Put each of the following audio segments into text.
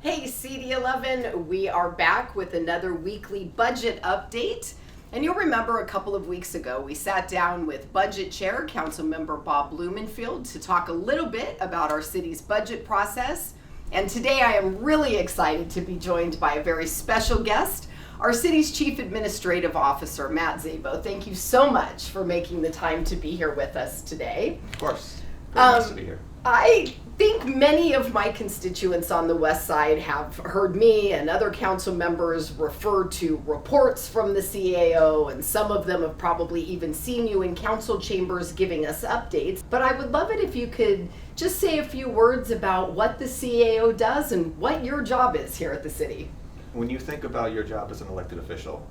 Hey, CD11, we are back with another weekly budget update. And you'll remember a couple of weeks ago, we sat down with Budget Chair, Councilmember Bob Blumenfield, to talk a little bit about our city's budget process. And today I am really excited to be joined by a very special guest, our city's Chief Administrative Officer, Matt Szabo. Thank you so much for making the time to be here with us today. Of course. Very nice to be here. I think many of my constituents on the west side have heard me and other council members refer to reports from the CAO, and some of them have probably even seen you in council chambers giving us updates. But I would love it if you could just say a few words about what the CAO does and what your job is here at the city. When you think about your job as an elected official,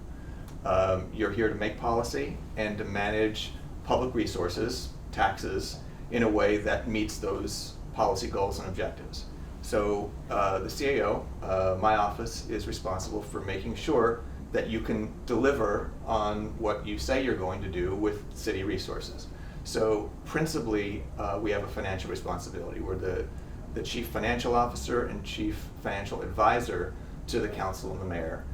you're here to make policy and to manage public resources, taxes, in a way that meets those policy goals and objectives. So the CAO, my office, is responsible for making sure that you can deliver on what you say you're going to do with city resources. So principally, we have a financial responsibility. We're the chief financial officer and chief financial advisor to the council and the mayor.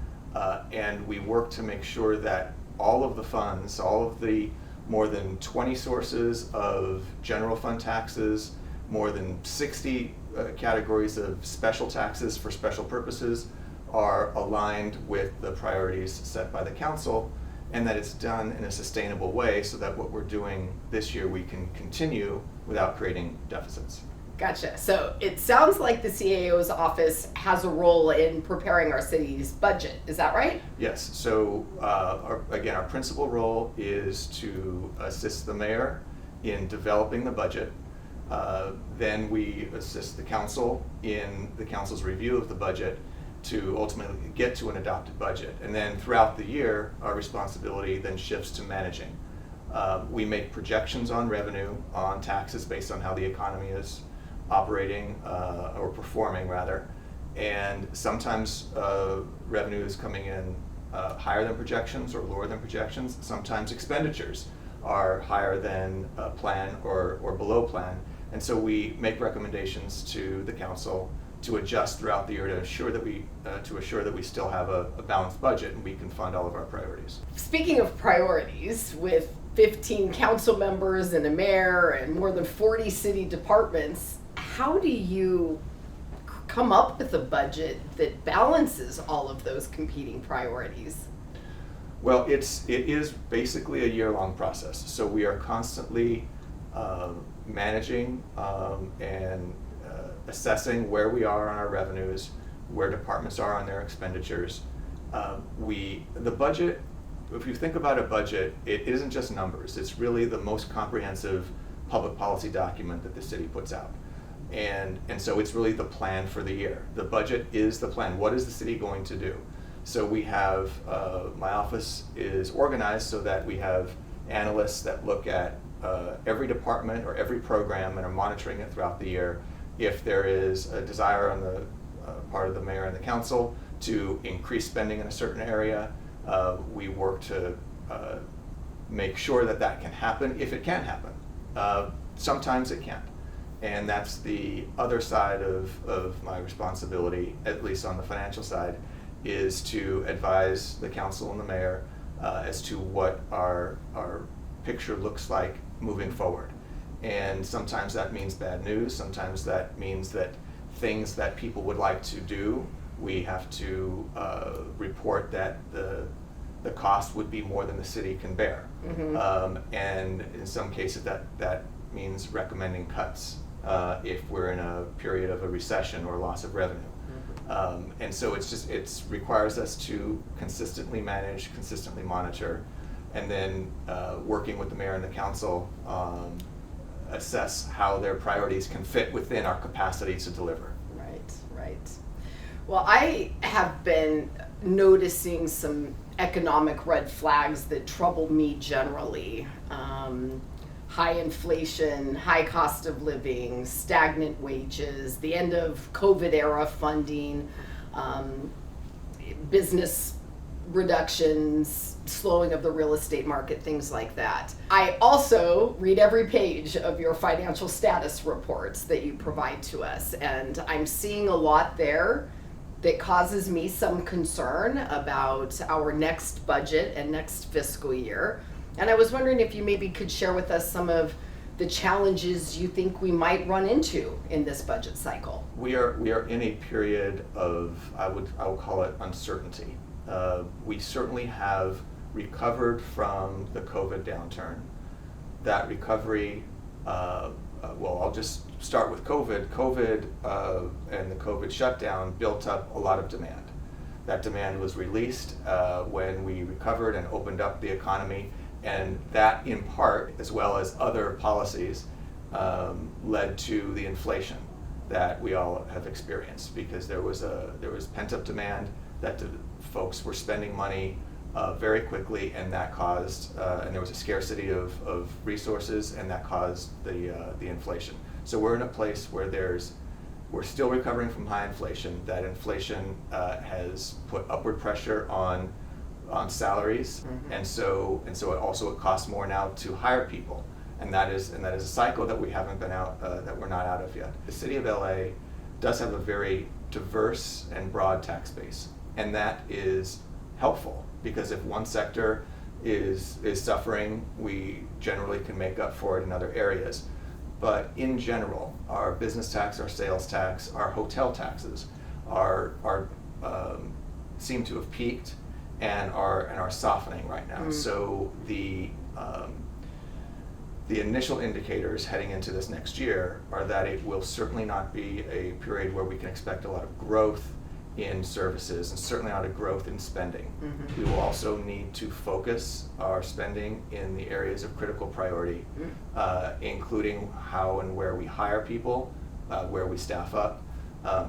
And we work to make sure that all of the funds, all of the more than 20 sources of general fund taxes, more than 60 categories of special taxes for special purposes are aligned with the priorities set by the council, and that it's done in a sustainable way so that what we're doing this year we can continue without creating deficits. Gotcha. So it sounds like the CAO's office has a role in preparing our city's budget. Is that right? Yes. So our principal role is to assist the mayor in developing the budget. Then we assist the council in the council's review of the budget to ultimately get to an adopted budget. And then throughout the year, our responsibility then shifts to managing. We make projections on revenue, on taxes based on how the economy is operating or performing rather, and sometimes revenue is coming in higher than projections or lower than projections. Sometimes expenditures are higher than plan or below plan, and so we make recommendations to the council to adjust throughout the year to assure that we still have a balanced budget and we can fund all of our priorities. Speaking of priorities, with 15 council members and a mayor and more than 40 city departments, how do you come up with a budget that balances all of those competing priorities? Well, it is basically a year-long process. So we are constantly managing and assessing where we are on our revenues, where departments are on their expenditures. The budget, if you think about a budget, it isn't just numbers. It's really the most comprehensive public policy document that the city puts out. And so it's really the plan for the year. The budget is the plan. What is the city going to do? So we have, my office is organized so that we have analysts that look at every department or every program and are monitoring it throughout the year. If there is a desire on the part of the mayor and the council to increase spending in a certain area, we work to make sure that that can happen if it can happen. Sometimes it can't. And that's the other side of my responsibility, at least on the financial side, is to advise the council and the mayor as to what our picture looks like moving forward. And sometimes that means bad news. Sometimes that means that things that people would like to do, we have to report that the cost would be more than the city can bear. Mm-hmm. And in some cases that means recommending cuts if we're in a period of a recession or loss of revenue. Mm-hmm. And so it requires us to consistently manage, consistently monitor, and then working with the mayor and the council, assess how their priorities can fit within our capacity to deliver. Right. Well, I have been noticing some economic red flags that trouble me generally. High inflation, high cost of living, stagnant wages, the end of COVID era funding, business reductions, slowing of the real estate market, things like that. I also read every page of your financial status reports that you provide to us, and I'm seeing a lot there that causes me some concern about our next budget and next fiscal year. And I was wondering if you maybe could share with us some of the challenges you think we might run into in this budget cycle. We are in a period of, I will call it uncertainty. We certainly have recovered from the COVID downturn. That recovery, well, I'll just start with COVID. COVID and the COVID shutdown built up a lot of demand. That demand was released when we recovered and opened up the economy, and that in part, as well as other policies, led to the inflation that we all have experienced, because there was pent-up demand that the folks were spending money very quickly, and that caused, and there was a scarcity of resources, and that caused the inflation. So we're in a place where we're still recovering from high inflation. That inflation has put upward pressure on salaries, Mm-hmm. and so it costs more now to hire people, and that is a cycle that we haven't been out, that we're not out of yet. The city of LA does have a very diverse and broad tax base, and that is helpful, because if one sector is suffering, we generally can make up for it in other areas. But in general, our business tax, our sales tax, our hotel taxes seem to have peaked and are softening right now. Mm. So the initial indicators heading into this next year are that it will certainly not be a period where we can expect a lot of growth in services, and certainly not a growth in spending. Mm-hmm. We will also need to focus our spending in the areas of critical priority, including how and where we hire people, where we staff up.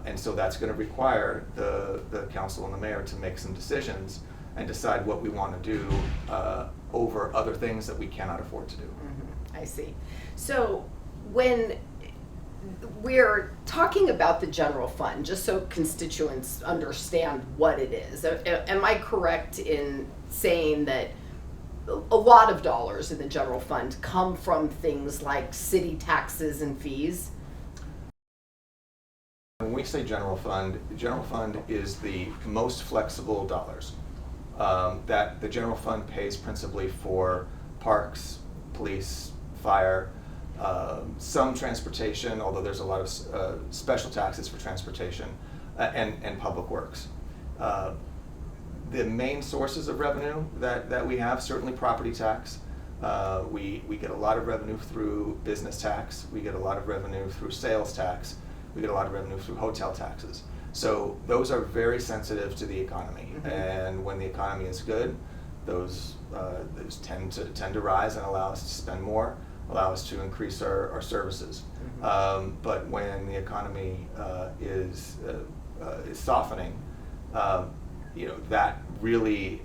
And so that's going to require the council and the mayor to make some decisions and decide what we want to do over other things that we cannot afford to do. Mm-hmm. I see. So when we're talking about the general fund, just so constituents understand what it is, am I correct in saying that a lot of dollars in the general fund come from things like city taxes and fees? When we say general fund is the most flexible dollars. That the general fund pays principally for parks, police, fire, some transportation, although there's a lot of special taxes for transportation, and public works. The main sources of revenue that we have, certainly property tax. We get a lot of revenue through business tax. We get a lot of revenue through sales tax. We get a lot of revenue through hotel taxes. So those are very sensitive to the economy. Mm-hmm. And when the economy is good, those tend to rise and allow us to spend more, allow us to increase our services. Mm-hmm. But when the economy is softening, that really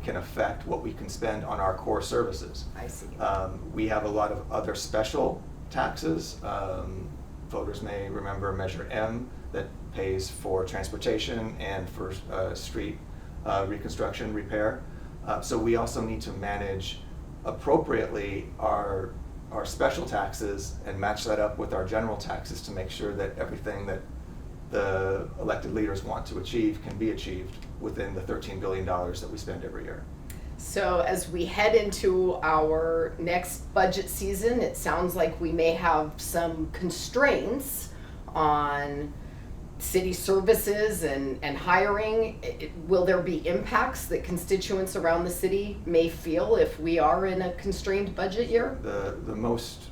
can affect what we can spend on our core services. I see. We have a lot of other special taxes. Voters may remember Measure M that pays for transportation and for street reconstruction, repair. So we also need to manage appropriately our special taxes and match that up with our general taxes to make sure that everything that the elected leaders want to achieve can be achieved within the $13 billion that we spend every year. So as we head into our next budget season, it sounds like we may have some constraints on city services and hiring. Will there be impacts that constituents around the city may feel if we are in a constrained budget year? The most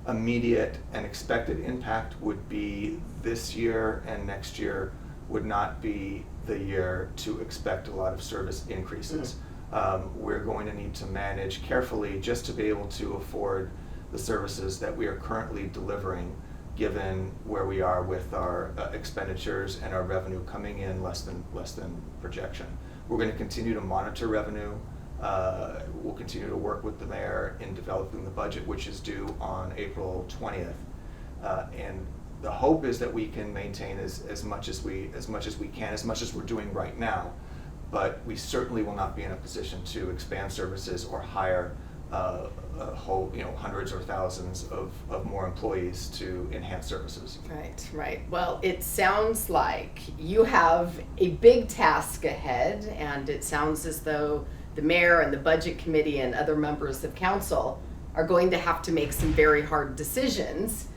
immediate and expected impact would be this year, and next year would not be the year to expect a lot of service increases. We're going to need to manage carefully just to be able to afford the services that we are currently delivering, given where we are with our expenditures and our revenue coming in less than projection. We're going to continue to monitor revenue. We'll continue to work with the mayor in developing the budget, which is due on April 20th. And the hope is that we can maintain as much as we can, as much as we're doing right now. But we certainly will not be in a position to expand services or hire a whole, hundreds or thousands of more employees to enhance services. Right, right. Well, it sounds like you have a big task ahead, and it sounds as though the mayor and the budget committee and other members of council are going to have to make some very hard decisions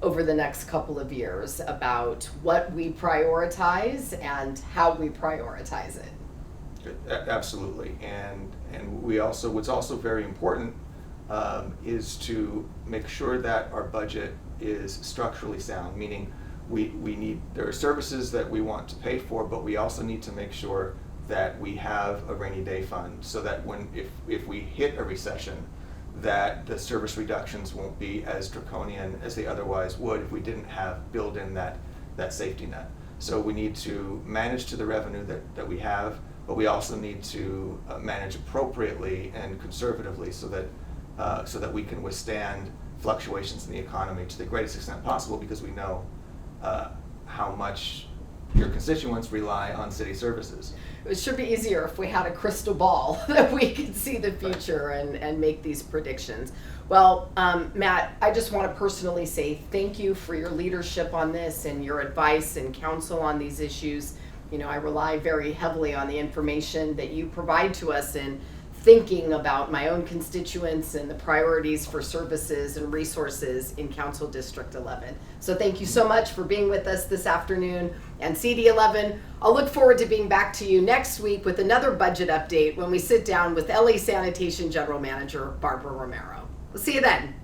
over the next couple of years about what we prioritize and how we prioritize it. Absolutely, and we also, what's also very important is to make sure that our budget is structurally sound, meaning there are services that we want to pay for, but we also need to make sure that we have a rainy day fund so that if we hit a recession, that the service reductions won't be as draconian as they otherwise would if we didn't have built in that safety net. So we need to manage to the revenue that we have, but we also need to manage appropriately and conservatively so that we can withstand fluctuations in the economy to the greatest extent possible, because we know how much your constituents rely on city services. It should be easier if we had a crystal ball that we could see the future and make these predictions. Well, Matt, I just want to personally say thank you for your leadership on this and your advice and counsel on these issues. I rely very heavily on the information that you provide to us in thinking about my own constituents and the priorities for services and resources in Council District 11. So thank you so much for being with us this afternoon. And CD11, I'll look forward to being back to you next week with another budget update when we sit down with LA Sanitation General Manager Barbara Romero. We'll see you then.